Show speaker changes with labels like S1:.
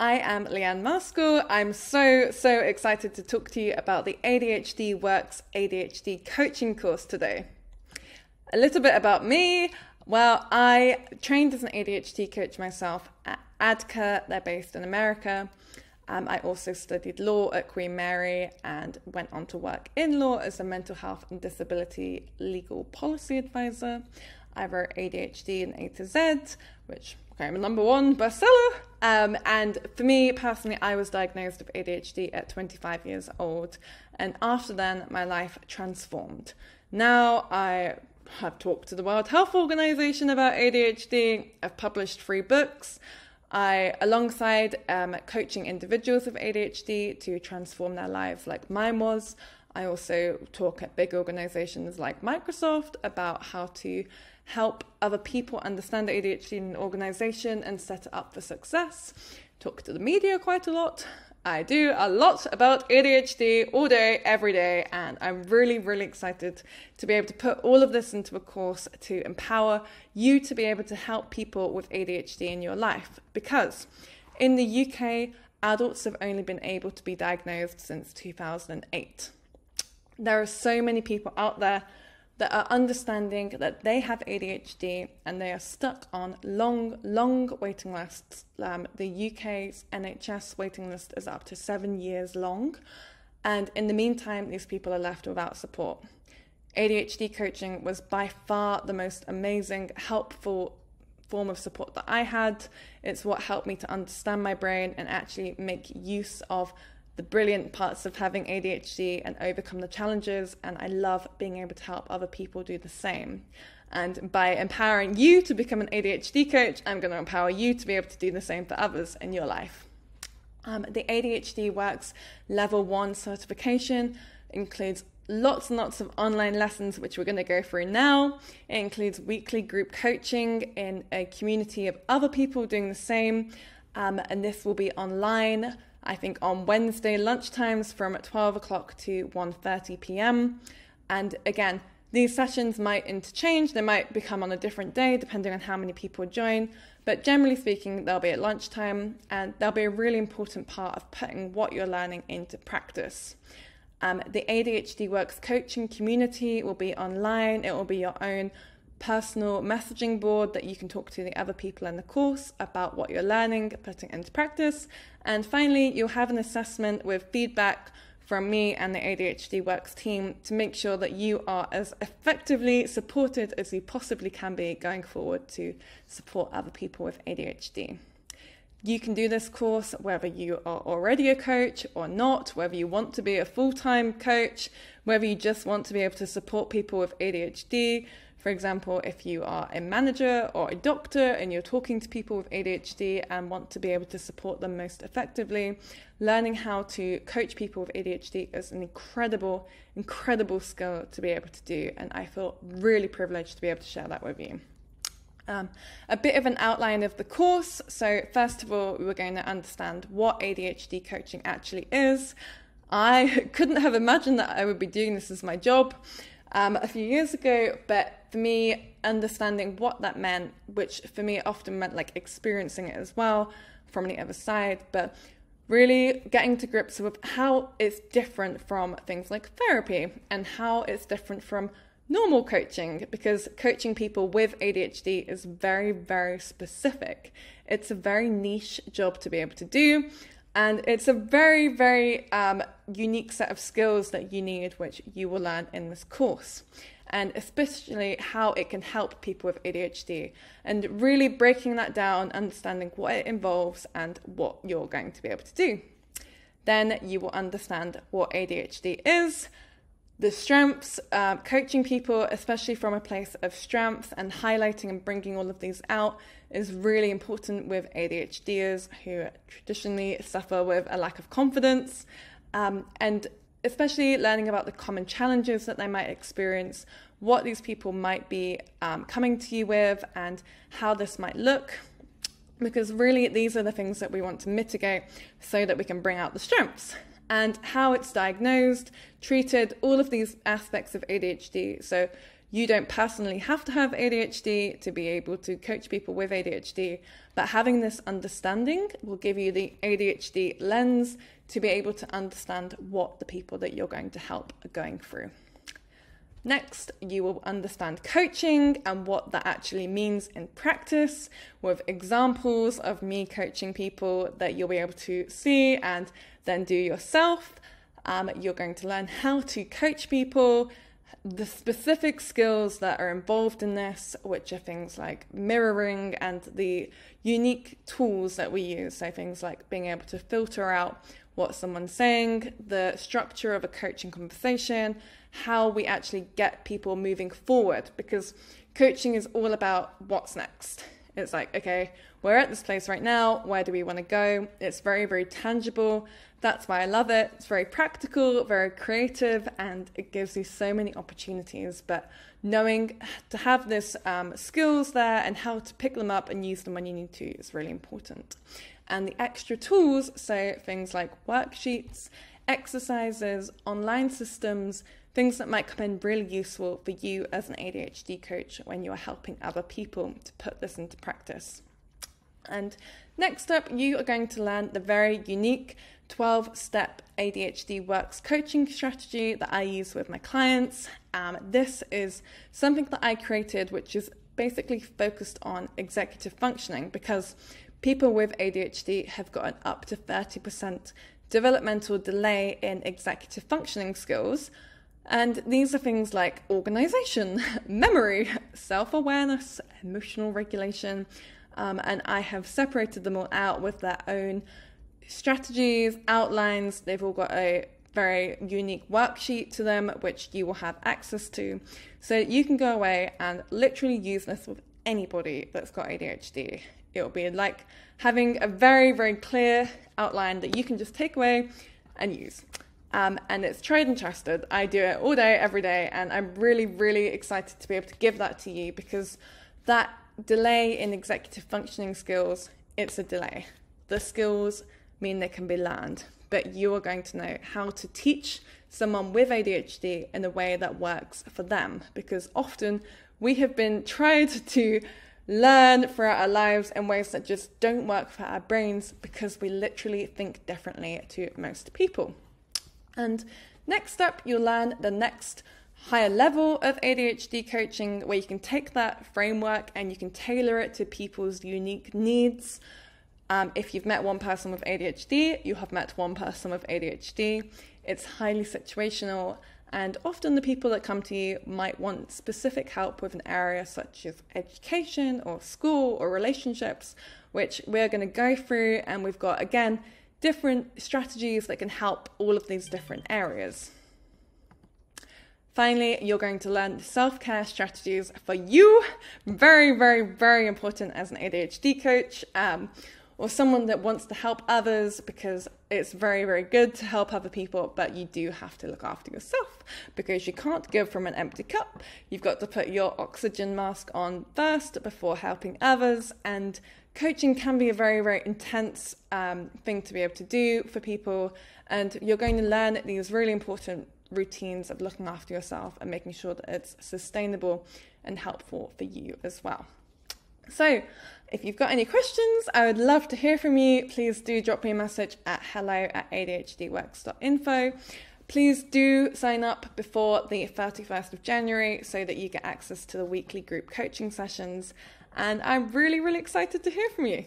S1: I am Leanne Maskell. I'm so excited to talk to you about the ADHD Works ADHD coaching course today. A little bit about me. Well, I trained as an ADHD coach myself at ADCA. They're based in America. I also studied law at Queen Mary and went on to work in law as a mental health and disability legal policy advisor. I wrote ADHD and A to Z, which became a #1 bestseller. And for me personally, I was diagnosed with ADHD at 25 years old. And after then, my life transformed. Now I have talked to the World Health Organization about ADHD. I've published 3 books. Alongside coaching individuals with ADHD to transform their lives like mine was, I also talk at big organizations like Microsoft about how to help other people understand ADHD in an organization and set it up for success. Talk to the media quite a lot. I do a lot about ADHD all day, every day, and I'm really excited to be able to put all of this into a course to empower you to be able to help people with ADHD in your life. Because in the UK, adults have only been able to be diagnosed since 2008. There are so many people out there that are understanding that they have ADHD and they are stuck on long waiting lists. The UK's NHS waiting list is up to 7 years long. And in the meantime, these people are left without support. ADHD coaching was by far the most amazing, helpful form of support that I had. It's what helped me to understand my brain and actually make use of the brilliant parts of having ADHD and overcome the challenges, and I love being able to help other people do the same. And by empowering you to become an ADHD coach, I'm going to empower you to be able to do the same for others in your life. The ADHD Works Level 1 certification includes lots and lots of online lessons, which we're going to go through now. It includes weekly group coaching in a community of other people doing the same, and this will be online, I think on Wednesday lunchtimes from 12 o'clock to 1:30 p.m. And again, these sessions might interchange. They might become on a different day depending on how many people join. But generally speaking, they'll be at lunchtime, and they'll be a really important part of putting what you're learning into practice. The ADHD Works coaching community will be online. It will be your own personal messaging board that you can talk to the other people in the course about what you're learning, putting into practice. And finally, you'll have an assessment with feedback from me and the ADHD Works team to make sure that you are as effectively supported as you possibly can be going forward to support other people with ADHD. You can do this course whether you are already a coach or not, whether you want to be a full-time coach, whether you just want to be able to support people with ADHD. For example, if you are a manager or a doctor and you're talking to people with ADHD and want to be able to support them most effectively, learning how to coach people with ADHD is an incredible skill to be able to do. And I feel really privileged to be able to share that with you. A bit of an outline of the course. So first of all, we're going to understand what ADHD coaching actually is. I couldn't have imagined that I would be doing this as my job a few years ago, but for me, understanding what that meant, which for me often meant like experiencing it as well from the other side, but really getting to grips with how it's different from things like therapy and how it's different from normal coaching, because coaching people with ADHD is very specific. It's a very niche job to be able to do. And it's a very unique set of skills that you need, which you will learn in this course. And especially how it can help people with ADHD. And really breaking that down, understanding what it involves and what you're going to be able to do. Then you will understand what ADHD is, the strengths, coaching people, especially from a place of strength and highlighting and bringing all of these out is really important with ADHDers who traditionally suffer with a lack of confidence, and especially learning about the common challenges that they might experience, what these people might be coming to you with and how this might look, because really these are the things that we want to mitigate so that we can bring out the strengths. And how it's diagnosed, treated, all of these aspects of ADHD. So You don't personally have to have ADHD to be able to coach people with ADHD, but having this understanding will give you the ADHD lens to be able to understand what the people that you're going to help are going through. Next, you will understand coaching and what that actually means in practice, with examples of me coaching people that you'll be able to see and then do yourself. You're going to learn how to coach people, the specific skills that are involved in this, which are things like mirroring and the unique tools that we use. So things like being able to filter out what someone's saying, the structure of a coaching conversation, how we actually get people moving forward, because coaching is all about what's next. It's like, okay, we're at this place right now. Where do we want to go? It's very, very tangible. That's why I love it. It's very practical, very creative, and it gives you so many opportunities. But knowing to have this skills there and how to pick them up and use them when you need to is really important. And the extra tools, so things like worksheets, exercises, online systems, things that might come in really useful for you as an ADHD coach when you're helping other people to put this into practice. And next up, you are going to learn the very unique 12-step ADHD Works coaching strategy that I use with my clients. This is something that I created, which is basically focused on executive functioning, because people with ADHD have got an up to 30% developmental delay in executive functioning skills. And these are things like organization, memory, self-awareness, emotional regulation, and I have separated them all out with their own strategies, outlines. They've all got a very unique worksheet to them, which you will have access to. So you can go away and literally use this with anybody that's got ADHD. It will be like having a very, very clear outline that you can just take away and use. And it's tried and trusted. I do it all day, every day, and I'm really, really excited to be able to give that to you, because that delay in executive functioning skills, it's a delay. The skills mean they can be learned, but you are going to know how to teach someone with ADHD in a way that works for them, because often we have been tried to learn throughout our lives in ways that just don't work for our brains, because we literally think differently to most people. And next up, you'll learn the next higher level of ADHD coaching, where you can take that framework and you can tailor it to people's unique needs. If you've met one person with ADHD, you have met one person with ADHD. It's highly situational, and often the people that come to you might want specific help with an area such as education or school or relationships, which we're going to go through, and we've got, again, different strategies that can help all of these different areas. Finally, you're going to learn the self-care strategies for you. Very, very, very important as an ADHD coach, or someone that wants to help others, because it's very, very good to help other people, but you do have to look after yourself, because you can't give from an empty cup. You've got to put your oxygen mask on first before helping others, and coaching can be a very, very intense thing to be able to do for people, and you're going to learn these really important routines of looking after yourself and making sure that it's sustainable and helpful for you as well. So if you've got any questions, I would love to hear from you. Please do drop me a message at hello@adhdworks.info. Please do sign up before the 31st of January so that you get access to the weekly group coaching sessions. And I'm really, really excited to hear from you.